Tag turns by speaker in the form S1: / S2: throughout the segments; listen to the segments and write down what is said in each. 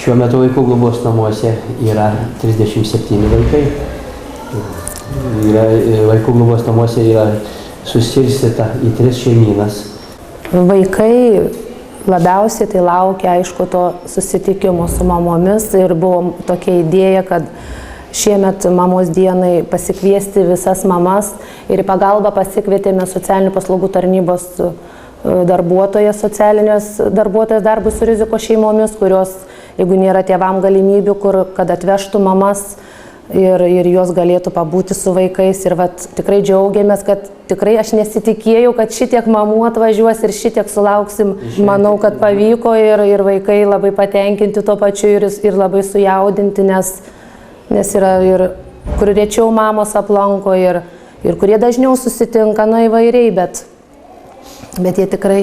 S1: Šiuo metu vaikų globos namuose yra 37 vaikai. Vaikų globos namuose yra suskirstyta į 3 šeimynas.
S2: Vaikai labiausiai tai laukia, aišku, to susitikimo su mamomis ir buvo tokia idėja, kad šiemet mamos dienai pasikviesti visas mamas ir į pagalbą pasikvietėme socialinių paslaugų tarnybos darbuotojas, socialinės darbuotojas darbui su rizikos šeimomis, kurios, jeigu nėra tėvam galimybių, kad atvežtų mamas ir jos galėtų pabūti su vaikais. Ir tikrai džiaugiamės, kad tikrai aš nesitikėjau, kad šitiek mamų atvažiuos ir šitiek sulauksim. Manau, kad pavyko ir vaikai labai patenkinti tuo pačiu ir labai sujaudinti, nes yra ir kur rečiau mamos aplanko ir kurie dažniau susitinka, įvairiai, bet jie tikrai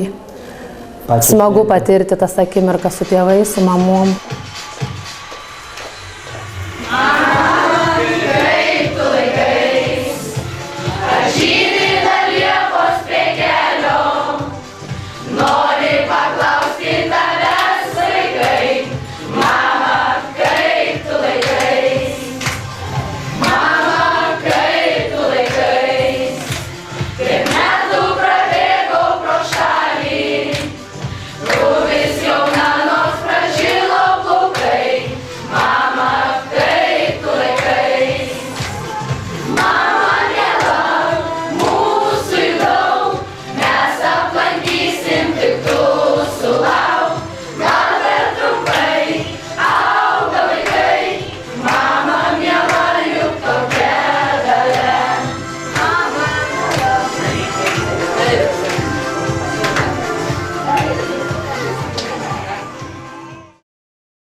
S2: smagu patirti tas akimirkas su tėvais, su mamom.